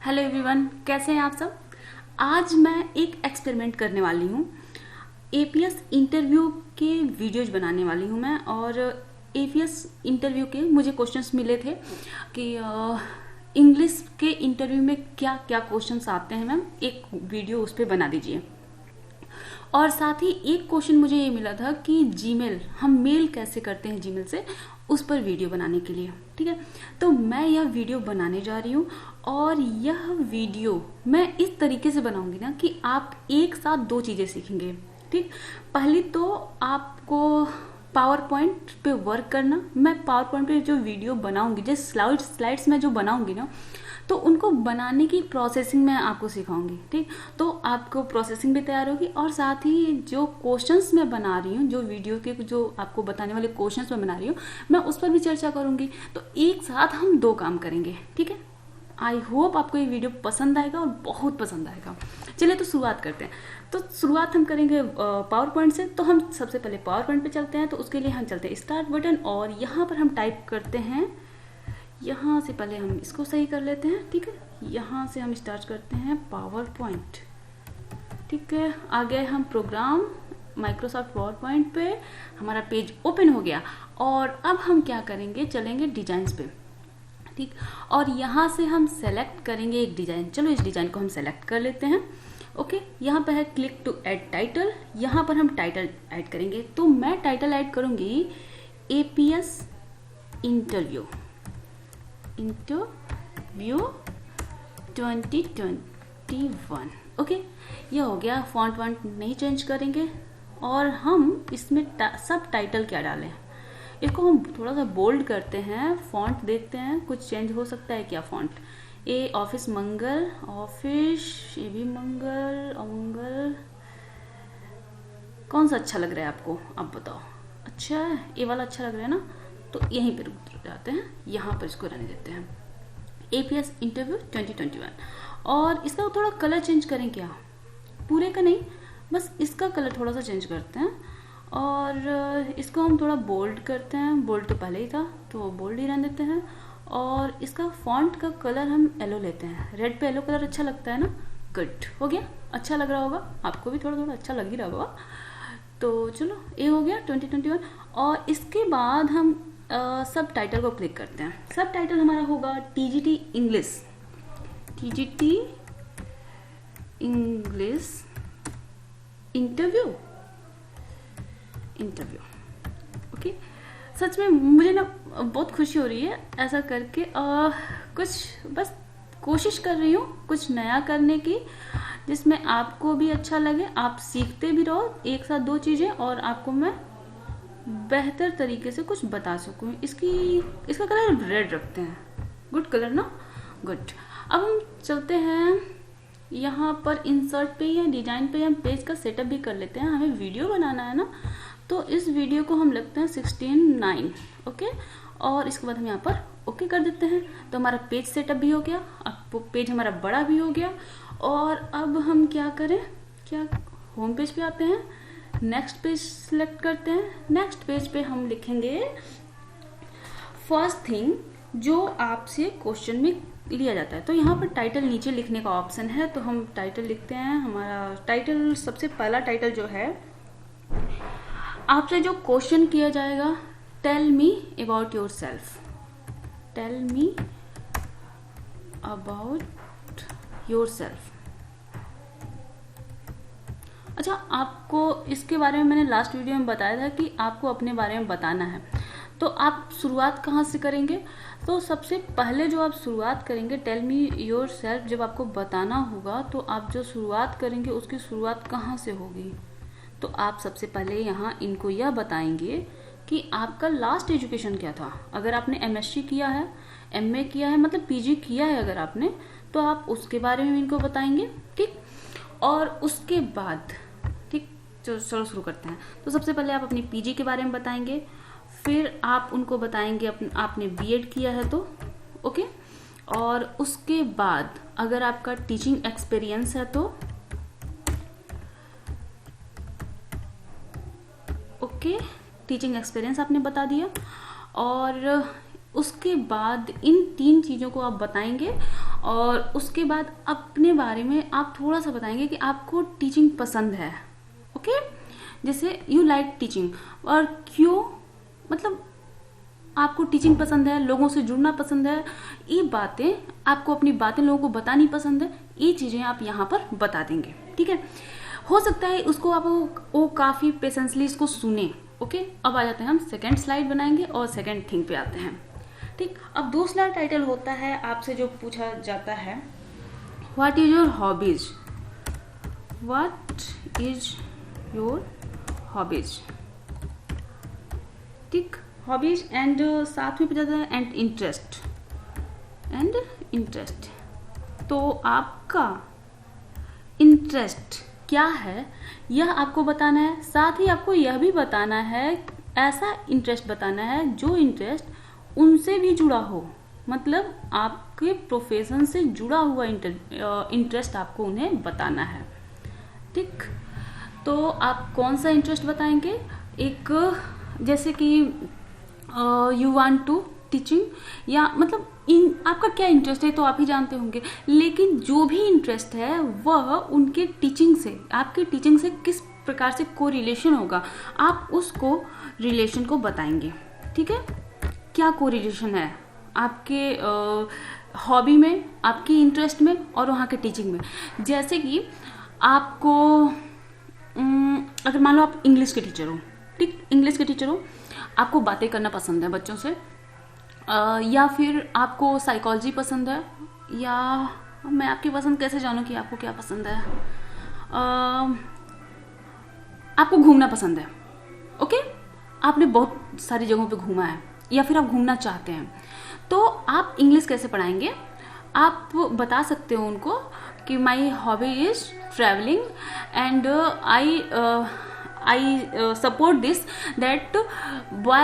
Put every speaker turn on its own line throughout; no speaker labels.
Hello everyone, कैसे हैं आप सब। आज मैं एक एक्सपेरिमेंट करने वाली हूँ। एपीएस इंटरव्यू के वीडियोज बनाने वाली हूँ मैं। और एपीएस इंटरव्यू के मुझे क्वेश्चंस मिले थे कि इंग्लिश के इंटरव्यू में क्या क्या क्वेश्चंस आते हैं मैम, एक वीडियो उस पर बना दीजिए। और साथ ही एक क्वेश्चन मुझे ये मिला था कि जीमेल, हम मेल कैसे करते हैं जीमेल से, उस पर वीडियो बनाने के लिए। ठीक है, तो मैं यह वीडियो बनाने जा रही हूँ। और यह वीडियो मैं इस तरीके से बनाऊंगी ना कि आप एक साथ दो चीज़ें सीखेंगे। ठीक, पहली तो आपको पावर पॉइंट पे वर्क करना। मैं पावर पॉइंट पे जो वीडियो बनाऊंगी, जो स्लाइड्स में जो बनाऊंगी ना, तो उनको बनाने की प्रोसेसिंग मैं आपको सिखाऊंगी। ठीक, तो आपको प्रोसेसिंग भी तैयार होगी। और साथ ही जो क्वेश्चंस मैं बना रही हूँ, जो वीडियो के जो आपको बताने वाले क्वेश्चंस मैं बना रही हूँ, मैं उस पर भी चर्चा करूंगी। तो एक साथ हम दो काम करेंगे। ठीक है, आई होप आपको ये वीडियो पसंद आएगा और बहुत पसंद आएगा। चलिए तो शुरुआत करते हैं। तो शुरुआत हम करेंगे पावर पॉइंट से। तो हम सबसे पहले पावर पॉइंट पे चलते हैं। तो उसके लिए हम चलते हैं स्टार्ट बटन, और यहाँ पर हम टाइप करते हैं। यहाँ से पहले हम इसको सही कर लेते हैं। ठीक है, यहाँ से हम स्टार्ट करते हैं पावर पॉइंट। ठीक है, आ गए हम प्रोग्राम माइक्रोसॉफ्ट पावर पॉइंट पे। हमारा पेज ओपन हो गया। और अब हम क्या करेंगे, चलेंगे डिजाइन्स पे। ठीक, और यहाँ से हम सेलेक्ट करेंगे एक डिजाइन। चलो इस डिजाइन को हम सेलेक्ट कर लेते हैं। ओके, यहाँ पे है क्लिक टू ऐड टाइटल। यहाँ पर हम टाइटल ऐड करेंगे। तो मैं टाइटल ऐड करूंगी एपीएस इंटरव्यू 2021। ओके, यह हो गया। फॉन्ट वॉन्ट नहीं चेंज करेंगे। और हम इसमें सब टाइटल क्या डालें, इसको हम थोड़ा सा बोल्ड करते हैं। फॉन्ट देखते हैं कुछ चेंज हो सकता है क्या। फॉन्ट ए ऑफिस मंगल, ऑफिस ए भी मंगल, अमंगल, कौन सा अच्छा लग रहा है आपको, आप बताओ। अच्छा है, ए वाला अच्छा लग रहा है ना, तो यहीं पर रुक जाते हैं। यहाँ पर इसको रहने देते हैं एपीएस इंटरव्यू 2021। और इसका थोड़ा कलर चेंज करें क्या, पूरे का नहीं, बस इसका कलर थोड़ा सा चेंज करते हैं। और इसको हम थोड़ा बोल्ड करते हैं। बोल्ड तो पहले ही था तो बोल्ड ही रहने देते हैं। और इसका फॉन्ट का कलर हम येलो लेते हैं। रेड पे येलो कलर अच्छा लगता है ना। गुड, हो गया। अच्छा लग रहा होगा आपको भी, थोड़ा थोड़ा अच्छा लग ही रहा होगा। तो चलो, ये हो गया 2021। और इसके बाद हम सब टाइटल को क्लिक करते हैं। सब टाइटल हमारा होगा TGT English, TGT English interview. Okay, सच में मुझे ना बहुत खुशी हो रही है ऐसा करके। कुछ बस कोशिश कर रही हूँ कुछ नया करने की, जिसमें आपको भी अच्छा लगे, आप सीखते भी रहो एक साथ दो चीजें, और आपको मैं बेहतर तरीके से कुछ बता सकूं। इसका कलर रेड रखते हैं। गुड कलर ना, गुड। अब हम चलते हैं यहाँ पर इंसर्ट पे या डिजाइन पे। हम पेज का सेटअप भी कर लेते हैं, हमें वीडियो बनाना है ना। तो इस वीडियो को हम लगते हैं 16:9। ओके, और इसके बाद हम यहाँ पर ओके कर देते हैं। तो हमारा पेज सेटअप भी हो गया, अब पेज हमारा बड़ा भी हो गया। और अब हम क्या करें, क्या होम पेज पे आते हैं, नेक्स्ट पेज सिलेक्ट करते हैं। नेक्स्ट पेज पे हम लिखेंगे फर्स्ट थिंग जो आपसे क्वेश्चन में लिया जाता है। तो यहाँ पर टाइटल नीचे लिखने का ऑप्शन है, तो हम टाइटल लिखते हैं। हमारा टाइटल, सबसे पहला टाइटल जो है, आपसे जो क्वेश्चन किया जाएगा, tell me about yourself. Tell me about yourself. अच्छा, आपको इसके बारे में मैंने लास्ट वीडियो में बताया था कि आपको अपने बारे में बताना है। तो आप शुरुआत कहाँ से करेंगे, तो सबसे पहले जो आप शुरुआत करेंगे, टेल मी योर सेल्फ, जब आपको बताना होगा तो आप जो शुरुआत करेंगे उसकी शुरुआत कहाँ से होगी। तो आप सबसे पहले यहाँ इनको यह बताएंगे कि आपका लास्ट एजुकेशन क्या था। अगर आपने एमएससी किया है, एमए किया है, मतलब पीजी किया है अगर आपने, तो आप उसके बारे में इनको बताएंगे। ठीक, और उसके बाद, ठीक, चलो शुरू करते हैं। तो सबसे पहले आप अपनी पीजी के बारे में बताएंगे। फिर आप उनको बताएंगे आपने बीएड किया है तो, ओके। और उसके बाद अगर आपका टीचिंग एक्सपीरियंस है तो, ओके, टीचिंग एक्सपीरियंस आपने बता दिया। और उसके बाद इन तीन चीज़ों को आप बताएंगे। और उसके बाद अपने बारे में आप थोड़ा सा बताएंगे कि आपको टीचिंग पसंद है। ओके, जैसे यू लाइक टीचिंग, और क्यों, मतलब आपको टीचिंग पसंद है, लोगों से जुड़ना पसंद है, ये बातें आपको, अपनी बातें लोगों को बतानी पसंद है, ये चीजें आप यहाँ पर बता देंगे। ठीक है, हो सकता है उसको आप वो काफी पेशेंसली इसको सुने। ओके, अब आ जाते हैं हम सेकंड स्लाइड बनाएंगे और सेकंड थिंग पे आते हैं। ठीक, अब दूसरा टाइटल होता है, आपसे जो पूछा जाता है, what is your hobbies, what is your hobbies. ठीक, हॉबीज एंड साथ में पूछा जाता है एंड इंटरेस्ट, एंड इंटरेस्ट। तो आपका इंटरेस्ट क्या है यह आपको बताना है, साथ ही आपको यह भी बताना है, ऐसा इंटरेस्ट बताना है जो इंटरेस्ट उनसे भी जुड़ा हो, मतलब आपके प्रोफेशन से जुड़ा हुआ इंटरेस्ट आपको उन्हें बताना है। ठीक, तो आप कौन सा इंटरेस्ट बताएंगे, एक जैसे कि यू वांट टू टीचिंग, या मतलब आपका क्या इंटरेस्ट है तो आप ही जानते होंगे, लेकिन जो भी इंटरेस्ट है वह उनके टीचिंग से, आपके टीचिंग से किस प्रकार से को रिलेशन होगा, आप उसको रिलेशन को बताएंगे। ठीक है, क्या को रिलेशन है आपके हॉबी में, आपकी इंटरेस्ट में और वहाँ के टीचिंग में। जैसे कि आपको अगर मान लो आप इंग्लिश के टीचर हो, ठीक, इंग्लिश के टीचर हो, आपको बातें करना पसंद है बच्चों से, या फिर आपको साइकोलॉजी पसंद है, या मैं आपकी पसंद कैसे जानूं कि आपको क्या पसंद है, आपको घूमना पसंद है। ओके, आपने बहुत सारी जगहों पे घूमा है या फिर आप घूमना चाहते हैं, तो आप इंग्लिश कैसे पढ़ाएंगे, आप बता सकते हो उनको कि my hobby is travelling and I support this that why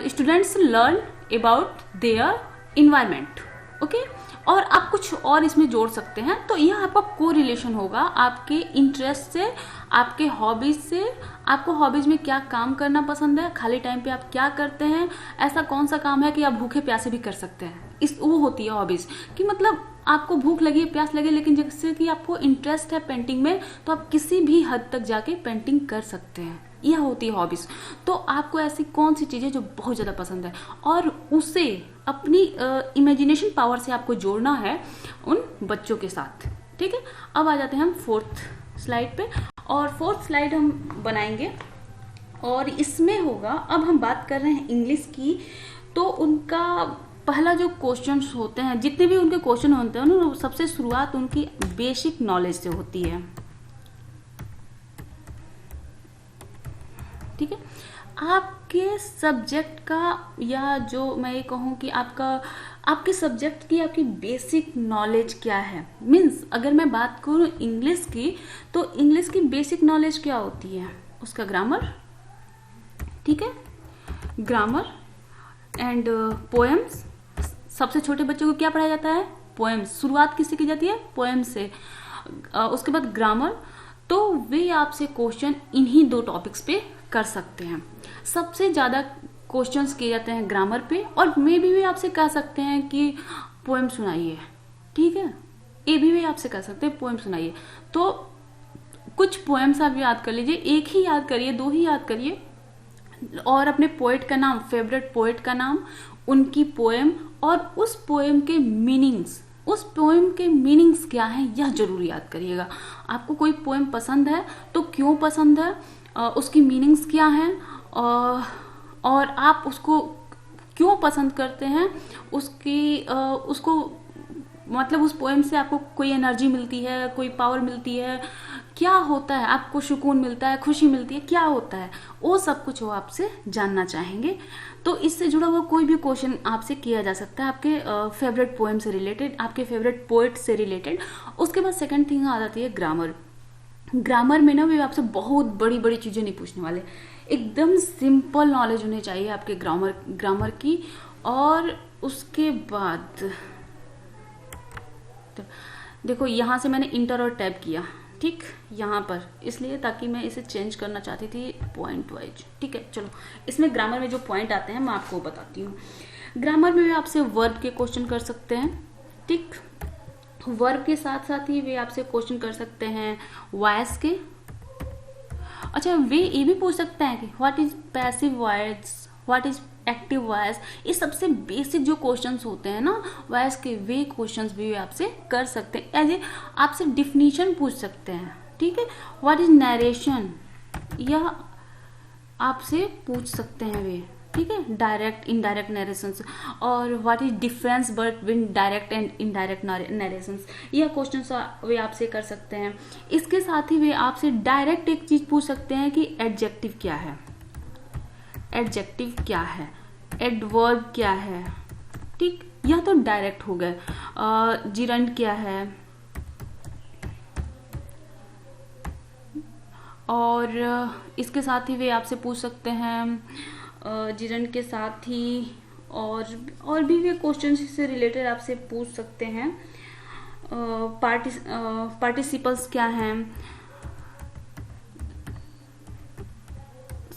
students learn about their environment। Okay, और आप कुछ और इसमें जोड़ सकते हैं, तो यह आपका को रिलेशन होगा आपके इंटरेस्ट से, आपके हॉबीज से। आपको हॉबीज में क्या काम करना पसंद है, खाली टाइम पे आप क्या करते हैं, ऐसा कौन सा काम है कि आप भूखे प्यासे भी कर सकते हैं, इस वो होती है हॉबीज, कि मतलब आपको भूख लगी है, प्यास लगी, लेकिन जैसे कि आपको इंटरेस्ट है पेंटिंग में, तो आप किसी भी हद तक जाके पेंटिंग कर सकते हैं, यह होती है हॉबीज। तो आपको ऐसी कौन सी चीजें जो बहुत ज्यादा पसंद है और उसे अपनी इमेजिनेशन पावर से आपको जोड़ना है उन बच्चों के साथ। ठीक है, अब आ जाते हैं हम फोर्थ स्लाइड पे, और फोर्थ स्लाइड हम बनाएंगे और इसमें होगा, अब हम बात कर रहे हैं इंग्लिश की, तो उनका पहला जो क्वेश्चंस होते हैं, जितने भी उनके क्वेश्चन होते हैं ना, सबसे शुरुआत उनकी बेसिक नॉलेज से होती है। ठीक है, आपके सब्जेक्ट का, या जो मैं ये कहूँ कि आपके सब्जेक्ट की आपकी बेसिक नॉलेज क्या है, मीन्स अगर मैं बात करूँ इंग्लिश की, तो इंग्लिश की बेसिक नॉलेज क्या होती है, उसका ग्रामर, ठीक है, ग्रामर एंड पोएम्स। सबसे छोटे बच्चों को क्या पढ़ाया जाता है, पोएम्स, शुरुआत किससे की जाती है, पोएम से। उसके बाद ग्रामर, तो वे आपसे क्वेश्चन इन्हीं दो टॉपिक्स पे कर सकते हैं। सबसे ज्यादा क्वेश्चंस किए जाते हैं ग्रामर पे, और मे भी वे आपसे कह सकते हैं कि पोएम सुनाइए। ठीक है, ये भी वे आपसे कह सकते हैं पोएम सुनाइए। तो कुछ पोएम्स आप याद कर लीजिए, एक ही याद करिए, दो ही याद करिए, और अपने पोएट का नाम, फेवरेट पोएट का नाम, उनकी पोएम, और उस पोएम के मीनिंग्स, उस पोएम के मीनिंग्स क्या हैं यह जरूर याद करिएगा। आपको कोई पोएम पसंद है तो क्यों पसंद है, उसकी मीनिंग्स क्या हैं, और आप उसको क्यों पसंद करते हैं, उसको मतलब उस पोएम से आपको कोई एनर्जी मिलती है, कोई पावर मिलती है, क्या होता है, आपको सुकून मिलता है, खुशी मिलती है, क्या होता है, वो सब कुछ वो आपसे जानना चाहेंगे। तो इससे जुड़ा हुआ कोई भी क्वेश्चन आपसे किया जा सकता है, आपके फेवरेट पोएम से रिलेटेड, आपके फेवरेट पोएट से रिलेटेड। उसके बाद सेकंड थिंग आ जाती है ग्रामर। ग्रामर में ना वे आपसे बहुत बड़ी बड़ी चीजें नहीं पूछने वाले, एकदम सिंपल नॉलेज होनी चाहिए आपके ग्रामर की। और उसके बाद देखो, यहां से मैंने इंटर और टैब किया, ठीक, यहाँ पर इसलिए ताकि मैं इसे चेंज करना चाहती थी पॉइंट वाइज। ठीक है, चलो इसमें ग्रामर में जो पॉइंट आते हैं मैं आपको बताती हूँ। ग्रामर में आपसे वर्ब के क्वेश्चन कर सकते हैं, ठीक, वर्ब के साथ साथ ही वे आपसे क्वेश्चन कर सकते हैं वॉइस के। अच्छा, वे ये भी पूछ सकते हैं कि what is passive voice, what is active voice. ये सबसे बेसिक जो क्वेश्चंस होते हैं ना वॉइस के, वे क्वेश्चंस भी वे आपसे कर सकते हैं। एज ए आपसे डिफिनीशन पूछ सकते हैं, ठीक है। व्हाट इज नरेशन, यह आपसे पूछ सकते हैं वे, ठीक है। डायरेक्ट इनडायरेक्ट नरेशंस, और what is difference between direct and indirect narrations, यह क्वेश्चंस वे आपसे कर सकते हैं। इसके साथ ही वे आपसे डायरेक्ट एक चीज पूछ सकते हैं कि एडजेक्टिव क्या है, एडजेक्टिव क्या है, एडवर्ब क्या है, ठीक। यह तो डायरेक्ट हो गए। जिरंड क्या है, और इसके साथ ही वे आपसे पूछ सकते हैं जिरंड के साथ ही और भी वे क्वेश्चन से रिलेटेड आपसे पूछ सकते हैं। पार्टिसिपल्स क्या हैं,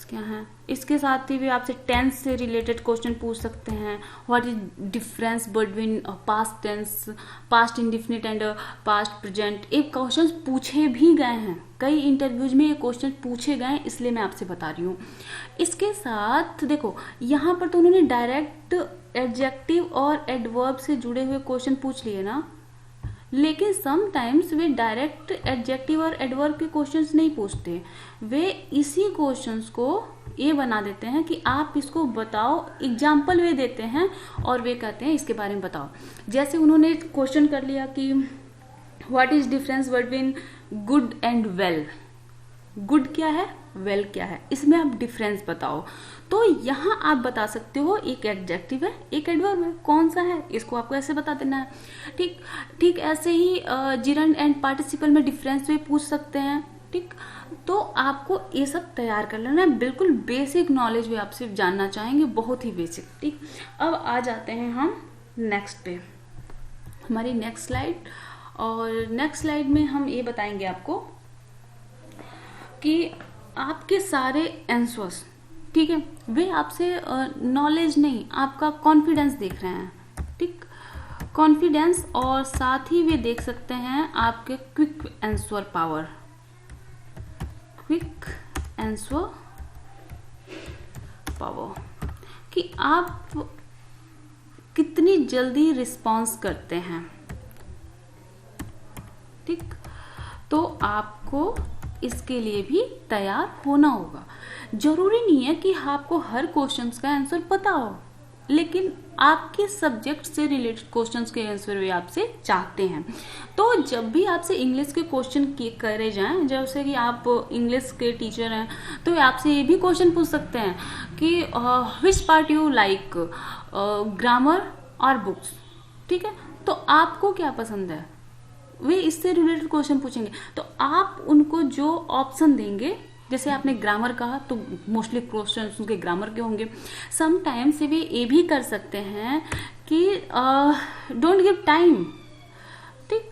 क्या है। इसके साथ ही भी आपसे टेंस से रिलेटेड क्वेश्चन पूछ सकते हैं। What is difference between past tense, past indefinite and past present. ये क्वेश्चन पूछे भी गए हैं, कई इंटरव्यूज में ये क्वेश्चन पूछे गए हैं, इसलिए मैं आपसे बता रही हूँ। इसके साथ देखो यहाँ पर तो उन्होंने डायरेक्ट एडजेक्टिव और एडवर्ब से जुड़े हुए क्वेश्चन पूछ लिए ना, लेकिन समटाइम्स वे डायरेक्ट एडजेक्टिव और एडवर्ब के क्वेश्चंस नहीं पूछते। वे इसी क्वेश्चंस को ये बना देते हैं कि आप इसको बताओ, एग्जाम्पल वे देते हैं और वे कहते हैं इसके बारे में बताओ। जैसे उन्होंने क्वेश्चन कर लिया कि what is difference between good and well. Good क्या है, वेल क्या है, इसमें आप डिफरेंस बताओ। तो यहाँ आप बता सकते हो एक एडजेक्टिव है, एक एडवर्ब है, कौन सा है, इसको आपको ऐसे बता देना है, ठीक। ठीक ऐसे ही जिरंड एंड पार्टिसिपल में डिफरेंस भी पूछ सकते हैं, ठीक। तो आपको ये सब तैयार कर लेना है, बिल्कुल बेसिक नॉलेज भी आपसे जानना चाहेंगे, बहुत ही बेसिक, ठीक। अब आ जाते हैं हम नेक्स्ट पे, हमारी नेक्स्ट स्लाइड। और नेक्स्ट स्लाइड में हम ये बताएंगे आपको कि आपके सारे आंसर्स, ठीक है, वे आपसे नॉलेज नहीं, आपका कॉन्फिडेंस देख रहे हैं, ठीक। कॉन्फिडेंस, और साथ ही वे देख सकते हैं आपके quick answer power, quick answer power, कि आप कितनी जल्दी रिस्पॉन्स करते हैं, ठीक। तो आपको इसके लिए भी तैयार होना होगा। जरूरी नहीं है कि आपको हर क्वेश्चंस का आंसर पता हो, लेकिन आपके सब्जेक्ट से रिलेटेड क्वेश्चंस के आंसर भी आपसे चाहते हैं। तो जब भी आपसे इंग्लिश के क्वेश्चन करे जाएं, जैसे कि आप इंग्लिश के टीचर हैं, तो आपसे ये भी क्वेश्चन पूछ सकते हैं कि which part you like, grammar और बुक्स, ठीक है। तो आपको क्या पसंद है, वे इससे रिलेटेड क्वेश्चन पूछेंगे। तो आप उनको जो ऑप्शन देंगे, जैसे आपने ग्रामर कहा तो मोस्टली क्वेश्चन उनके ग्रामर के होंगे। समटाइम्स वे ये भी कर सकते हैं कि डोंट गिव टाइम, ठीक।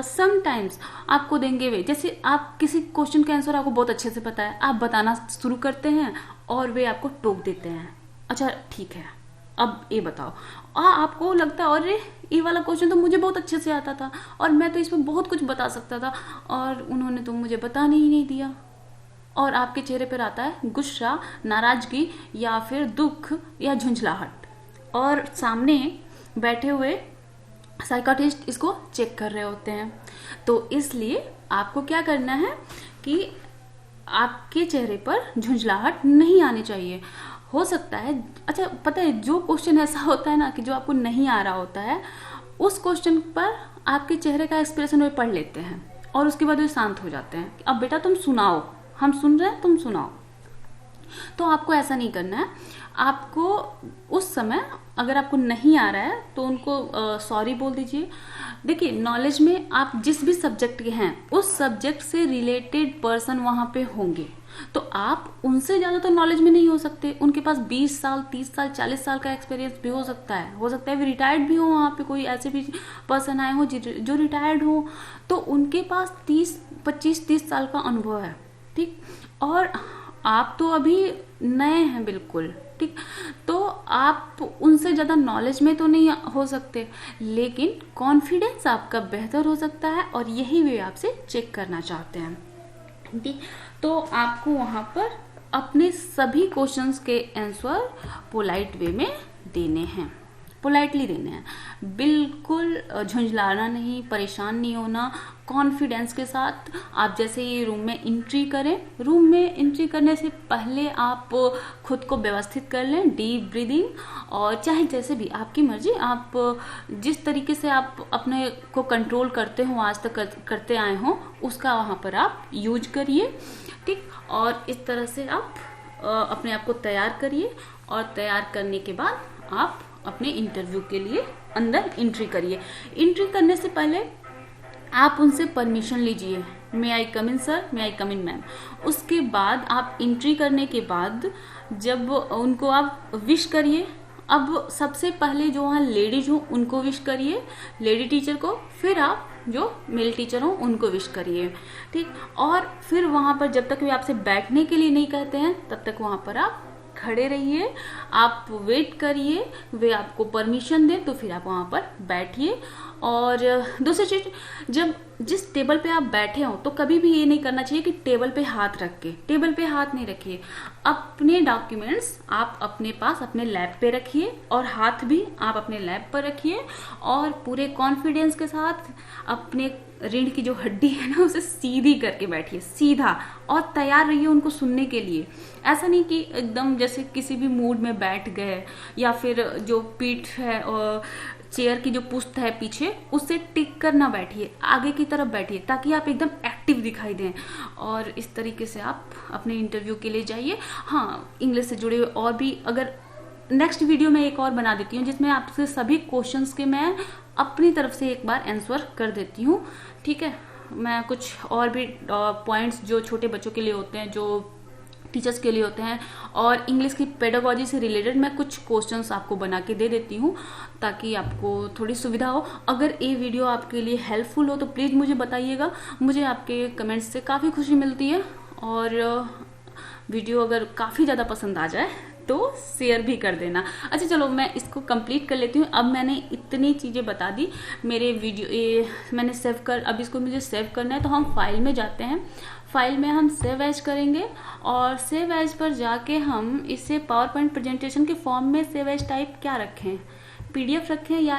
समटाइम्स आपको देंगे वे, जैसे आप किसी क्वेश्चन के आंसर आपको बहुत अच्छे से पता है, आप बताना शुरू करते हैं और वे आपको टोक देते हैं, अच्छा ठीक है अब ये बताओ। आपको लगता है अरे ये वाला क्वेश्चन तो मुझे बहुत अच्छे से आता था और मैं तो इसमें बहुत कुछ बता सकता था और उन्होंने तो मुझे बताने ही नहीं दिया, और आपके चेहरे पर आता है गुस्सा, नाराजगी या फिर दुख या झुंझलाहट, और सामने बैठे हुए साइकोलॉजिस्ट इसको चेक कर रहे होते हैं। तो इसलिए आपको क्या करना है कि आपके चेहरे पर झुंझलाहट नहीं आनी चाहिए। हो सकता है, अच्छा पता है, जो क्वेश्चन ऐसा होता है ना कि जो आपको नहीं आ रहा होता है, उस क्वेश्चन पर आपके चेहरे का एक्सप्रेशन वे पढ़ लेते हैं और उसके बाद वे शांत हो जाते हैं। अब बेटा तुम सुनाओ, हम सुन रहे हैं, तुम सुनाओ। तो आपको ऐसा नहीं करना है। आपको उस समय अगर आपको नहीं आ रहा है तो उनको सॉरी बोल दीजिए। देखिए, नॉलेज में आप जिस भी सब्जेक्ट के हैं उस सब्जेक्ट से रिलेटेड पर्सन वहां पे होंगे, तो आप उनसे ज्यादा तो नॉलेज में नहीं हो सकते। उनके पास 20 साल 30 साल 40 साल का एक्सपीरियंस भी हो सकता है वे रिटायर्ड भी हो, वहां पे कोई ऐसे भी पर्सन आए हो जो रिटायर्ड हो, तो उनके पास 25-30 साल का अनुभव है, ठीक। और आप तो अभी नए हैं बिल्कुल, ठीक। तो आप उनसे ज़्यादा नॉलेज में तो नहीं हो सकते, लेकिन कॉन्फिडेंस आपका बेहतर हो सकता है, और यही वे आपसे चेक करना चाहते हैं, ठीक। तो आपको वहाँ पर अपने सभी क्वेश्चंस के आंसर पोलाइट वे में देने हैं, पोलाइटली देने हैं, बिल्कुल झुंझलाना नहीं, परेशान नहीं होना। कॉन्फिडेंस के साथ आप जैसे ही रूम में एंट्री करें, रूम में एंट्री करने से पहले आप खुद को व्यवस्थित कर लें, डीप ब्रीदिंग, और चाहे जैसे भी आपकी मर्जी, आप जिस तरीके से आप अपने को कंट्रोल करते हो, आज तक करते आए हो, उसका वहाँ पर आप यूज करिए, ठीक। और इस तरह से आप अपने आप को तैयार करिए, और तैयार करने के बाद आप अपने इंटरव्यू के लिए अंदर एंट्री करिए। एंट्री करने से पहले आप उनसे परमिशन लीजिए, मे आई कम इन सर, मे आई कम इन मैम। उसके बाद आप एंट्री करने के बाद जब उनको आप विश करिए, अब सबसे पहले जो वहाँ लेडीज हो उनको विश करिए, लेडी टीचर को, फिर आप जो मेल टीचर हो उनको विश करिए, ठीक। और फिर वहाँ पर जब तक वे आपसे बैठने के लिए नहीं कहते हैं, तब तक वहाँ पर आप खड़े रहिए, आप वेट करिए, वे आपको परमिशन दें तो फिर आप वहाँ पर बैठिए। और दूसरी चीज, जब जिस टेबल पे आप बैठे हो तो कभी भी ये नहीं करना चाहिए कि टेबल पे हाथ रख के, टेबल पे हाथ नहीं रखिए। अपने डॉक्यूमेंट्स आप अपने पास अपने लैप पे रखिए, और हाथ भी आप अपने लैप पर रखिए, और पूरे कॉन्फिडेंस के साथ अपने रीढ़ की जो हड्डी है ना, उसे सीधी करके बैठिए, सीधा, और तैयार रहिए उनको सुनने के लिए। ऐसा नहीं कि एकदम जैसे किसी भी मूड में बैठ गए, या फिर जो पीठ है और चेयर की जो पुश्त है पीछे, उससे टिक कर ना बैठिए, आगे की तरफ बैठिए, ताकि आप एकदम एक्टिव दिखाई दें। और इस तरीके से आप अपने इंटरव्यू के लिए जाइए। हाँ, इंग्लिश से जुड़े हुए और भी, अगर नेक्स्ट वीडियो में एक और बना देती हूँ जिसमें आपसे सभी क्वेश्चंस के मैं अपनी तरफ से एक बार आंसर कर देती हूँ, ठीक है। मैं कुछ और भी पॉइंट्स जो छोटे बच्चों के लिए होते हैं, जो टीचर्स के लिए होते हैं, और इंग्लिश की पेडागोजी से रिलेटेड मैं कुछ क्वेश्चंस आपको बना के दे देती हूँ, ताकि आपको थोड़ी सुविधा हो। अगर ये वीडियो आपके लिए हेल्पफुल हो तो प्लीज़ मुझे बताइएगा, मुझे आपके कमेंट्स से काफ़ी खुशी मिलती है। और वीडियो अगर काफ़ी ज़्यादा पसंद आ जाए तो शेयर भी कर देना। अच्छा चलो, मैं इसको कंप्लीट कर लेती हूँ। अब मैंने इतनी चीज़ें बता दी, मेरे वीडियो ये मैंने सेव कर, अब इसको मुझे सेव करना है, तो हम फाइल में जाते हैं। फाइल में हम सेव एज करेंगे, और सेव एज पर जाके हम इसे पावर पॉइंट प्रेजेंटेशन के फॉर्म में सेव एज टाइप क्या रखें, पीडीएफ रखें या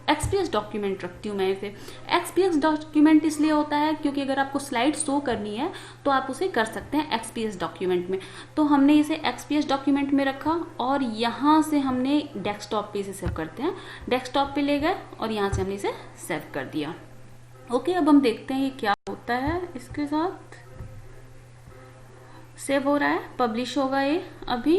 एक्सपीएस डॉक्यूमेंट रखती हूँ मैं इसे। एक्सपीएस डॉक्यूमेंट इसलिए होता है क्योंकि अगर आपको स्लाइड शो करनी है तो आप उसे कर सकते हैं एक्सपीएस डॉक्यूमेंट में। तो हमने इसे एक्सपीएस डॉक्यूमेंट में रखा, और यहाँ से हमने डेस्कटॉप पे इसे सेव करते हैं, डेस्कटॉप पे ले गए और यहाँ से हमने इसे सेव कर दिया। ओके, अब हम देखते हैं ये क्या होता है इसके साथ। सेव हो रहा है, पब्लिश होगा ये अभी।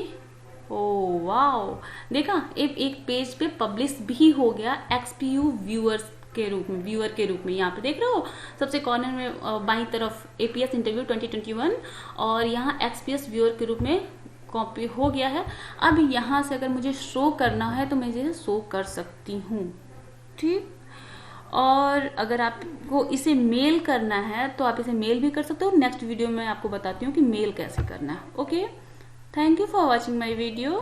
ओ वाओ, देखा, एक पेज पे पब्लिश भी हो गया एक्सपीयू व्यूअर के रूप में। यहाँ पे देख रहे हो सबसे कॉर्नर में बाईं तरफ एपीएस इंटरव्यू 2021, और यहाँ एक्सपीएस व्यूअर के रूप में कॉपी हो गया है। अब यहाँ से अगर मुझे शो करना है तो मैं इसे शो कर सकती हूँ, ठीक। और अगर आपको इसे मेल करना है तो आप इसे मेल भी कर सकते हो। नेक्स्ट वीडियो में आपको बताती हूँ कि मेल कैसे करना है। Okay, thank you for watching my video.